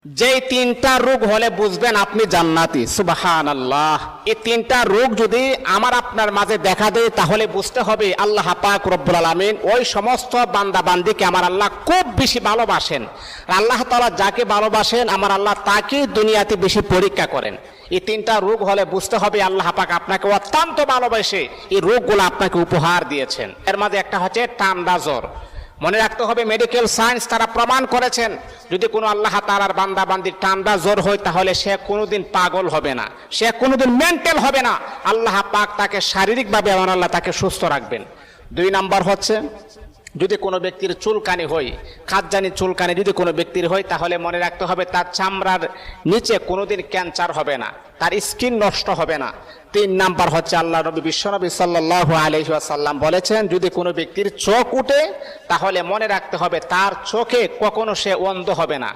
যেই তিনটা রোগ হলে বুঝবেন আপনি জান্নাতি। সুবহানাল্লাহ। এই তিনটা রোগ যদি আমার আপনার মাঝে দেখা দেয় তাহলে বুঝতে হবে আল্লাহ পাক রব্বুল আলামিন ওই সমস্ত বান্দা বান্দিকে আমার আল্লাহ খুব বেশি ভালোবাসেন। আল্লাহ তাআলা যাকে ভালোবাসেন আমার আল্লাহ তাকে দুনিয়াতে বেশি পরীক্ষা করেন। এই তিনটা রোগ হলে বুঝতে হবে আল্লাহ পাক আপনাকে অত্যন্ত ভালোবাসে, এই রোগগুলো আপনাকে উপহার দিয়েছেন। এর মাঝে একটা হচ্ছে ঠান্ডা জ্বর। মনে রাখতে হবে মেডিকেল সায়েন্স তারা প্রমাণ করেছেন যদি কোনো আল্লাহ তাআলার বান্দা বান্দির ঠান্ডা জ্বর হয় তাহলে সে কোনোদিন পাগল হবে না, সে কোনোদিন মেন্টাল হবে না। আল্লাহ পাক তাকে শারীরিকভাবে আমার আল্লাহ তাকে সুস্থ রাখবেন। 2 নাম্বার হচ্ছে যদি কোনো ব্যক্তির চুলকানি হয়, খাদ্যানি চুলকানি যদি কোনো ব্যক্তির হয় তাহলে মনে রাখতে হবে তার চামড়ার নিচে কোনোদিন ক্যান্সার হবে না, তার স্কিন নষ্ট হবে না। 3 নাম্বার হচ্ছে আল্লাহ নবী বিশ্বনবী সাল্লাল্লাহু আলাইহি ওয়াসাল্লাম বলেছেন যদি কোনো ব্যক্তির চোখ উঠে তাহলে মনে রাখতে হবে তার চোখে কখনো সে অন্ধ হবে না।